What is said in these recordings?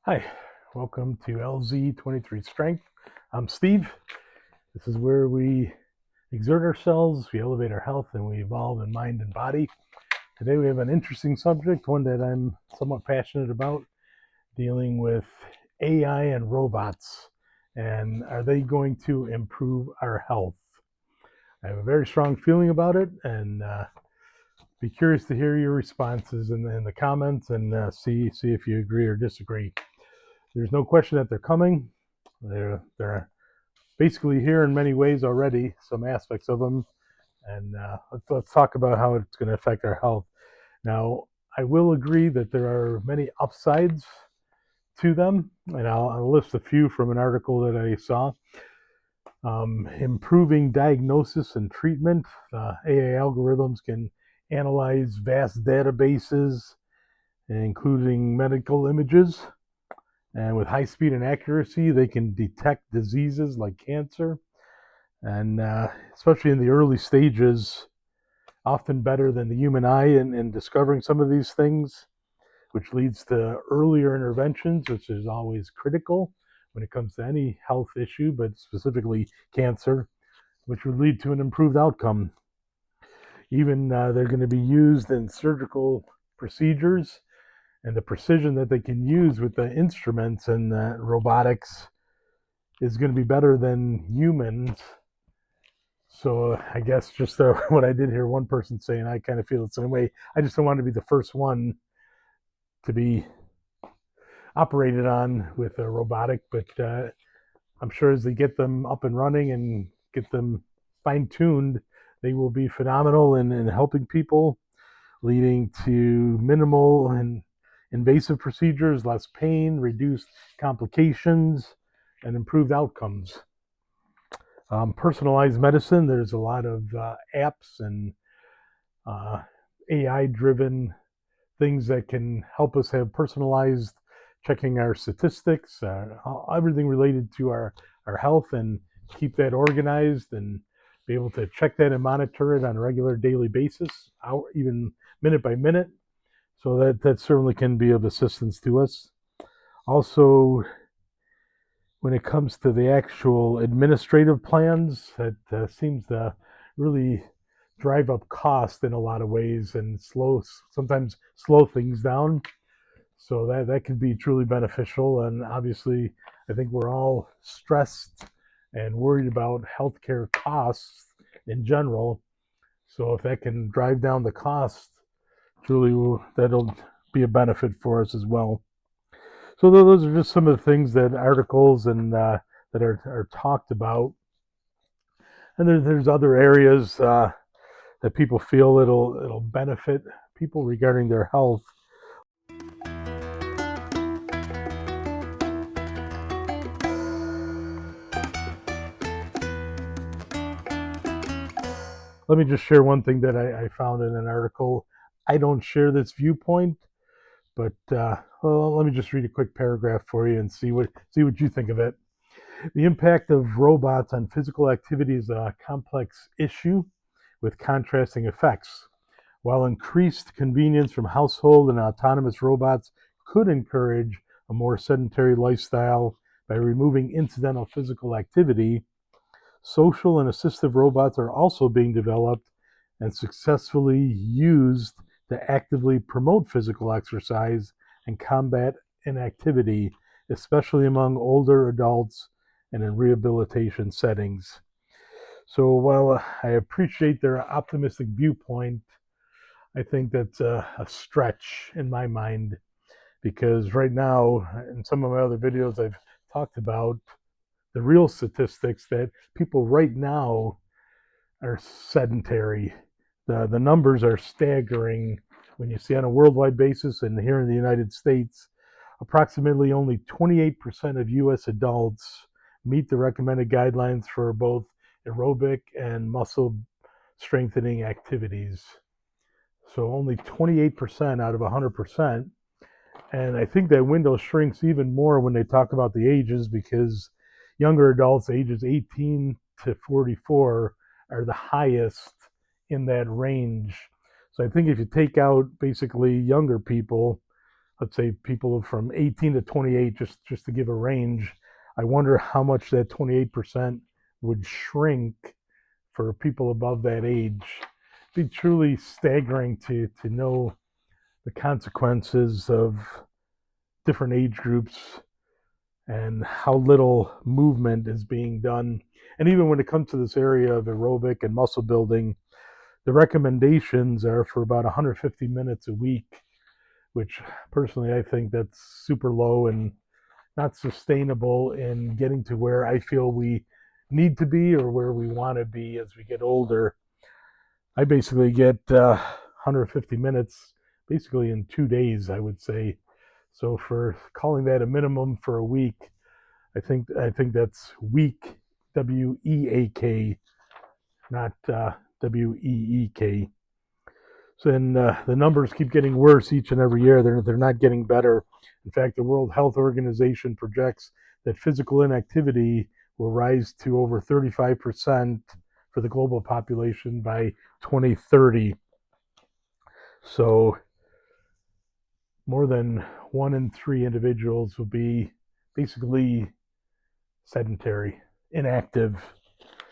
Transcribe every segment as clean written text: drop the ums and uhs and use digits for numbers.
Hi, welcome to LZ23 Strength. I'm Steve. This is where we exert ourselves, we elevate our health, and we evolve in mind and body. Today we have an interesting subject, one that I'm somewhat passionate about, dealing with AI and robots. And are they going to improve our health? I have a very strong feeling about it, and be curious to hear your responses in the comments and see if you agree or disagree. There's no question that they're coming. They're basically here in many ways already, some aspects of them, and let's talk about how it's going to affect our health. Now, I will agree that there are many upsides to them, and I'll list a few from an article that I saw. Improving diagnosis and treatment. AI algorithms can analyze vast databases, including medical images, and with high speed and accuracy, they can detect diseases like cancer, and especially in the early stages, often better than the human eye in discovering some of these things, which leads to earlier interventions, which is always critical when it comes to any health issue, but specifically cancer, which would lead to an improved outcome. Even they're going to be used in surgical procedures, and the precision that they can use with the instruments and robotics is going to be better than humans. So I guess just what I did hear one person saying, I kind of feel the same way. I just don't want to be the first one to be operated on with a robotic, but I'm sure as they get them up and running and get them fine tuned, they will be phenomenal in helping people, leading to minimal and invasive procedures, less pain, reduced complications, and improved outcomes. Personalized medicine, there's a lot of apps and uh, AI driven things that can help us have personalized checking our statistics, everything related to our health, and keep that organized and be able to check that and monitor it on a regular daily basis, even minute by minute. So that certainly can be of assistance to us. Also, when it comes to the actual administrative plans, that seems to really drive up cost in a lot of ways and sometimes slow things down. So that can be truly beneficial. And obviously, I think we're all stressed and worried about healthcare costs in general. So if that can drive down the cost, truly that'll be a benefit for us as well. So those are just some of the things that articles and that are talked about. And there's other areas that people feel it'll benefit people regarding their health. Let me just share one thing that I found in an article. I don't share this viewpoint, but well, let me just read a quick paragraph for you and see what you think of it. The impact of robots on physical activity is a complex issue with contrasting effects. While increased convenience from household and autonomous robots could encourage a more sedentary lifestyle by removing incidental physical activity, social and assistive robots are also being developed and successfully used to actively promote physical exercise and combat inactivity, especially among older adults and in rehabilitation settings. So while I appreciate their optimistic viewpoint, I think that's a stretch in my mind, because right now, in some of my other videos, I've talked about the real statistics that people right now are sedentary. The numbers are staggering when you see on a worldwide basis, and here in the United States, approximately only 28% of US adults meet the recommended guidelines for both aerobic and muscle strengthening activities. So only 28% out of 100%. And I think that window shrinks even more when they talk about the ages, because younger adults, ages 18 to 44, are the highest in that range. So I think if you take out basically younger people, let's say people from 18 to 28, just to give a range, I wonder how much that 28% would shrink for people above that age. It'd be truly staggering to know the consequences of different age groups and how little movement is being done. And even when it comes to this area of aerobic and muscle building, the recommendations are for about 150 minutes a week, which personally I think that's super low and not sustainable in getting to where I feel we need to be or where we want to be as we get older. I basically get 150 minutes basically in 2 days, I would say. So for calling that a minimum for a week, I think that's weak, WEAK, not WEEK. So then the numbers keep getting worse each and every year. They're not getting better. In fact, the World Health Organization projects that physical inactivity will rise to over 35% for the global population by 2030. So more than 1 in 3 individuals will be basically sedentary, inactive,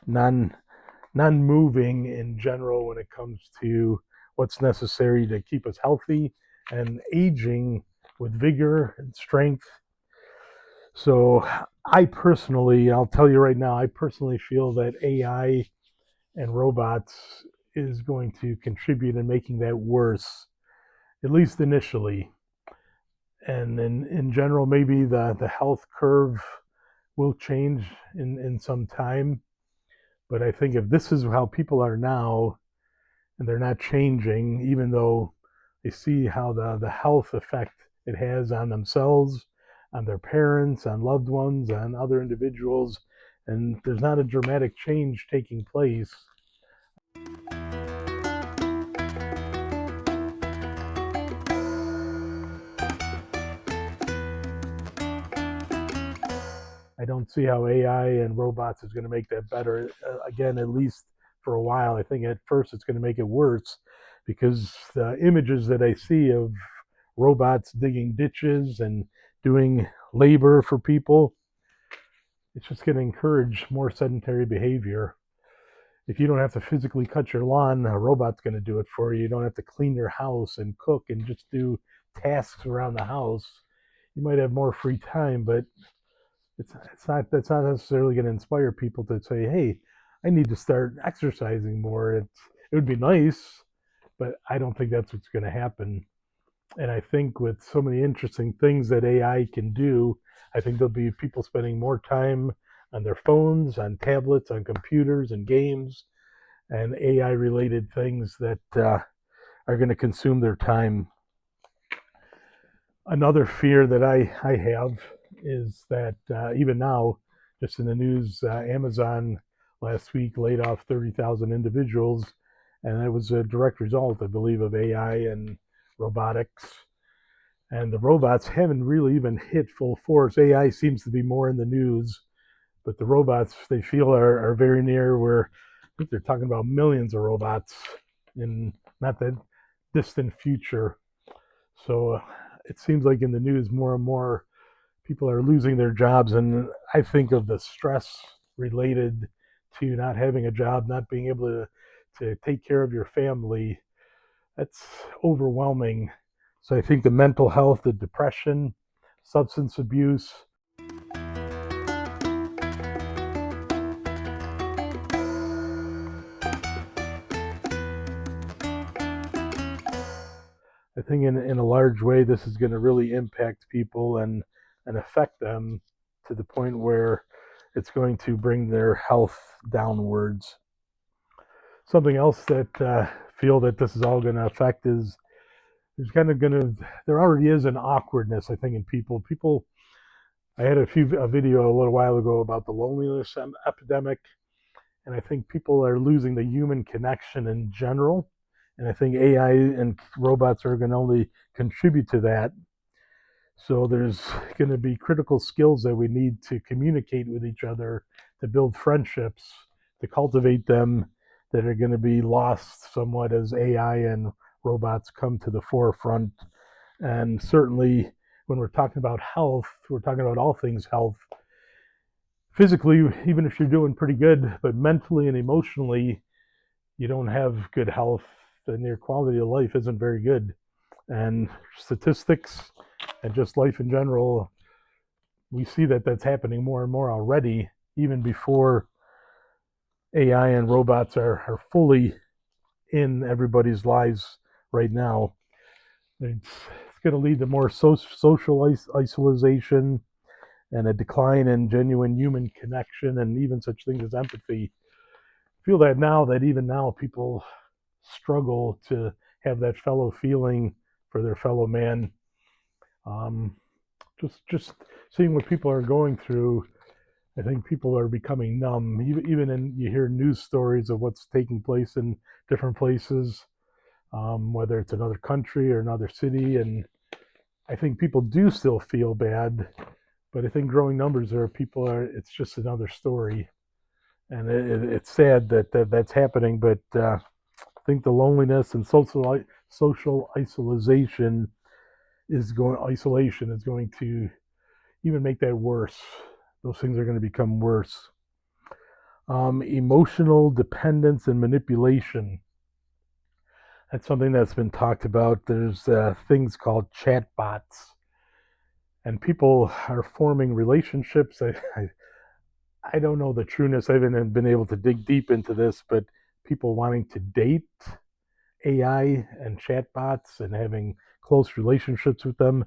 non non-moving in general when it comes to what's necessary to keep us healthy and aging with vigor and strength. So I'll tell you right now, I personally feel that AI and robots is going to contribute in making that worse, at least initially. And in general, maybe the health curve will change in some time. But I think if this is how people are now, and they're not changing, even though they see how the health effect it has on themselves, on their parents, on loved ones, on other individuals, and there's not a dramatic change taking place. I don't see how AI and robots is going to make that better. Again, at least for a while. I think at first it's going to make it worse because the images that I see of robots digging ditches and doing labor for people, it's just going to encourage more sedentary behavior. If you don't have to physically cut your lawn, a robot's going to do it for you. You don't have to clean your house and cook and just do tasks around the house. You might have more free time, but it's not that's not necessarily going to inspire people to say, "Hey, I need to start exercising more." It would be nice, but I don't think that's what's going to happen. And I think with so many interesting things that AI can do, I think there'll be people spending more time on their phones, on tablets, on computers, and games, and AI related things that are going to consume their time. Another fear that I have is that even now, just in the news, Amazon last week laid off 30,000 individuals, and that was a direct result, I believe, of AI and robotics. And the robots haven't really even hit full force. AI seems to be more in the news, but the robots they feel are very near where I think they're talking about millions of robots in not that distant future. So it seems like in the news more and more people are losing their jobs, and I think of the stress related to not having a job, not being able to take care of your family. That's overwhelming. So I think the mental health, the depression, substance abuse, I think in a large way this is going to really impact people and affect them to the point where it's going to bring their health downwards. Something else that feel that this is all going to affect is there's kind of going to there already is an awkwardness I think in people. I had a video a little while ago about the loneliness epidemic, and I think people are losing the human connection in general. And I think AI and robots are going to only contribute to that. So there's going to be critical skills that we need to communicate with each other, to build friendships, to cultivate them that are going to be lost somewhat as AI and robots come to the forefront. And certainly when we're talking about health, we're talking about all things health. Physically, even if you're doing pretty good, but mentally and emotionally, you don't have good health, then your quality of life isn't very good. And statistics and just life in general, we see that that's happening more and more already, even before AI and robots are fully in everybody's lives right now. It's going to lead to more social isolation and a decline in genuine human connection and even such things as empathy. I feel that now, that even now, people struggle to have that fellow feeling for their fellow man. Um, just seeing what people are going through, I think people are becoming numb. Even in you hear news stories of what's taking place in different places, whether it's another country or another city, and I think people do still feel bad, but I think growing numbers are people are. It's just another story, and it's sad that's happening. But I think the loneliness and social isolation is going to even make that worse. Those things are going to become worse. Emotional dependence and manipulation. That's something that's been talked about. There's things called chatbots, and people are forming relationships. I don't know the trueness. I haven't been able to dig deep into this, but people wanting to date AI and chatbots and having close relationships with them,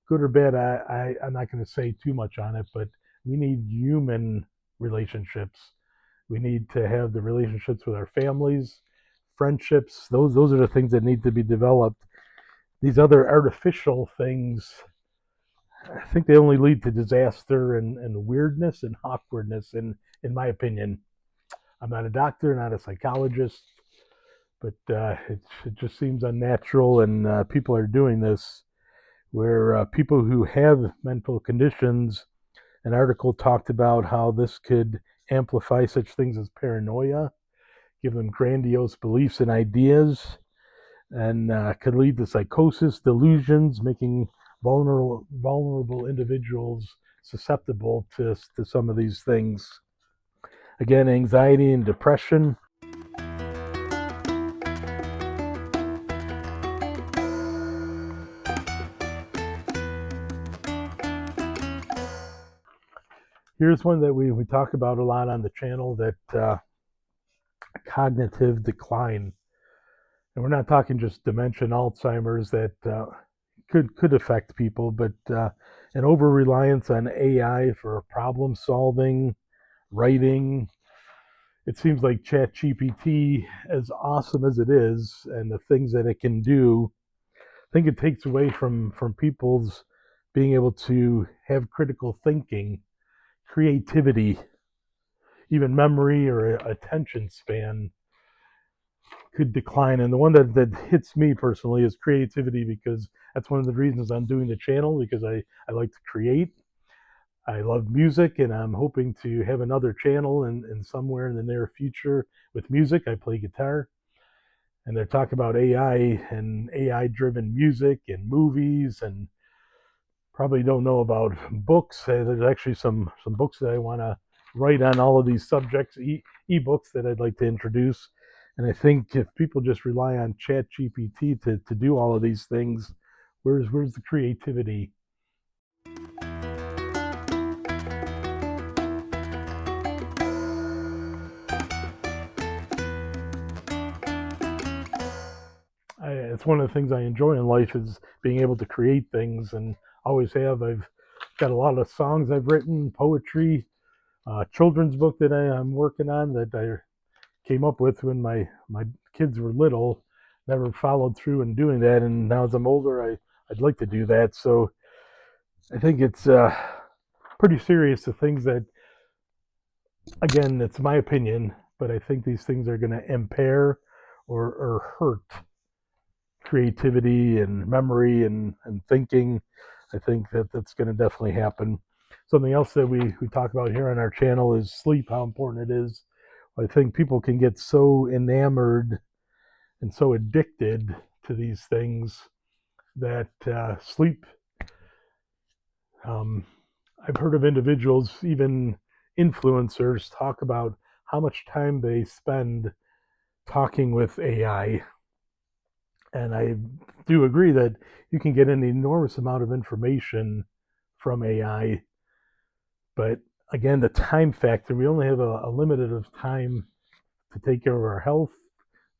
good or bad, I'm not going to say too much on it, but we need human relationships. We need to have the relationships with our families, friendships. Those are the things that need to be developed. These other artificial things, I think they only lead to disaster and weirdness and awkwardness. In my opinion, I'm not a doctor, not a psychologist, but it just seems unnatural, and people are doing this where people who have mental conditions, an article talked about how this could amplify such things as paranoia, give them grandiose beliefs and ideas, and could lead to psychosis, delusions, making vulnerable individuals susceptible to some of these things. Again, anxiety and depression. Here's one that we talk about a lot on the channel, that cognitive decline. And we're not talking just dementia and Alzheimer's that could affect people, but an over reliance on AI for problem solving, writing. It seems like ChatGPT, as awesome as it is, and the things that it can do, I think it takes away from people's being able to have critical thinking, creativity, even memory or attention span could decline. And the one that hits me personally is creativity, because that's one of the reasons I'm doing the channel, because I like to create. I love music, and I'm hoping to have another channel and somewhere in the near future with music. I play guitar, and they're talking about AI and AI driven music and movies, and probably don't know about books. There's actually some books that I want to write on all of these subjects, ebooks that I'd like to introduce. And I think if people just rely on Chat GPT to do all of these things, where's the creativity? It's one of the things I enjoy in life, is being able to create things, and always have. I've got a lot of songs I've written, poetry, children's book that I'm working on, that I came up with when my kids were little. Never followed through in doing that, and now as I'm older, I'd like to do that. So I think it's pretty serious, the things that, again, it's my opinion, but I think these things are going to impair or hurt creativity and memory and thinking. I think that's going to definitely happen. Something else that we talk about here on our channel is sleep, how important it is. I think people can get so enamored and so addicted to these things. that sleep. Um, I've heard of individuals, even influencers, talk about how much time they spend talking with AI. And I do agree that you can get an enormous amount of information from AI. But again, the time factor, we only have a limited of time to take care of our health,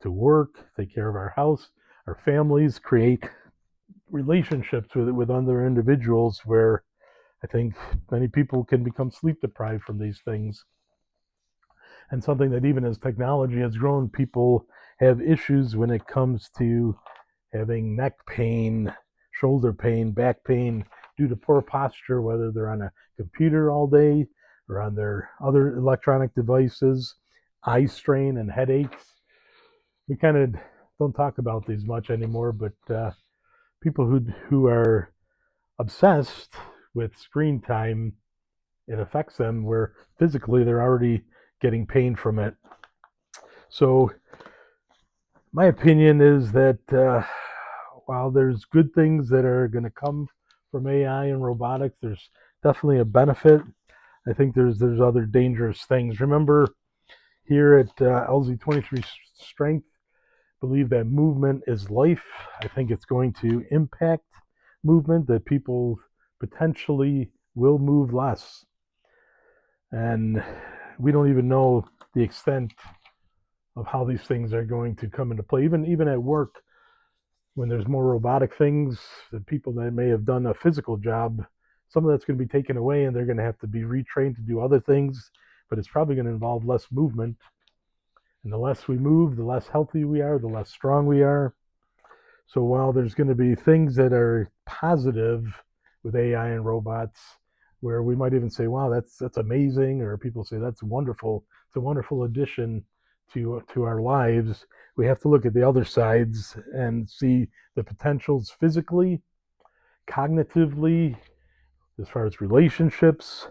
to work, take care of our house, our families, create relationships with other individuals where I think many people can become sleep deprived from these things. And something that even as technology has grown, people have issues when it comes to having neck pain, shoulder pain, back pain due to poor posture, whether they're on a computer all day or on their other electronic devices, eye strain and headaches. We kind of don't talk about these much anymore, but people who are obsessed with screen time, it affects them where physically they're already getting pain from it. So my opinion is that while there's good things that are going to come from AI and robotics, there's definitely a benefit. I think there's other dangerous things. Remember, here at LZ23 Strength, believe that movement is life. I think it's going to impact movement, that people potentially will move less. And we don't even know the extent of how these things are going to come into play. Even at work, when there's more robotic things, the people that may have done a physical job, some of that's going to be taken away and they're going to have to be retrained to do other things, but it's probably going to involve less movement. And the less we move, the less healthy we are, the less strong we are. So while there's going to be things that are positive with AI and robots, where we might even say, "Wow, that's amazing," or people say that's wonderful. It's a wonderful addition to our lives. We have to look at the other sides and see the potentials physically, cognitively, as far as relationships,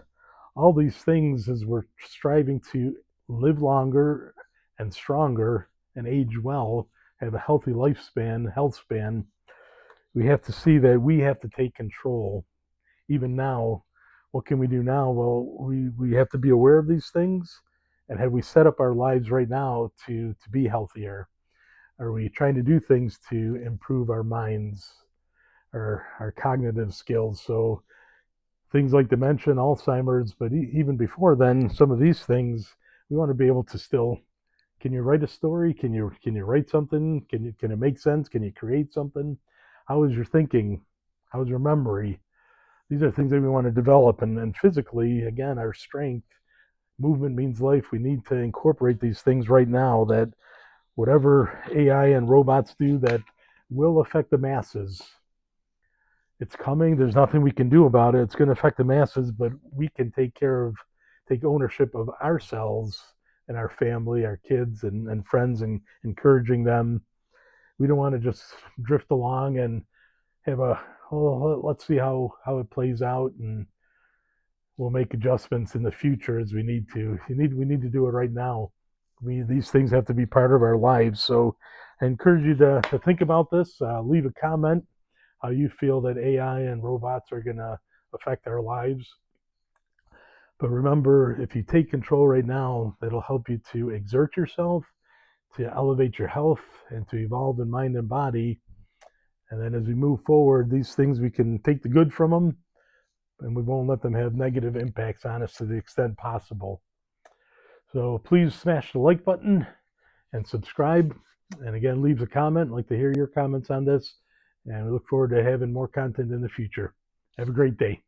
all these things as we're striving to live longer and stronger and age well, have a healthy lifespan, health span. We have to see that we have to take control. Even now, what can we do now? Well, we have to be aware of these things. And have we set up our lives right now to be healthier? Are we trying to do things to improve our minds, our cognitive skills? So things like dementia, Alzheimer's, but even before then, some of these things we want to be able to still. Can you write a story? Can you write something? Can it make sense? Can you create something? How is your thinking? How is your memory? These are things that we want to develop, and physically, again, our strength. Movement means life. We need to incorporate these things right now. That whatever AI and robots do, that will affect the masses. It's coming. There's nothing we can do about it. It's going to affect the masses, but we can take ownership of ourselves and our family, our kids and friends, and encouraging them. We don't want to just drift along and have let's see how it plays out, and we'll make adjustments in the future as we need to. We need to do it right now. These things have to be part of our lives. So I encourage you to think about this. Leave a comment how you feel that AI and robots are going to affect our lives. But remember, if you take control right now, that'll help you to exert yourself, to elevate your health, and to evolve in mind and body. And then as we move forward, these things, we can take the good from them, and we won't let them have negative impacts on us to the extent possible. So please smash the like button and subscribe. And again, leave a comment. I'd like to hear your comments on this. And we look forward to having more content in the future. Have a great day.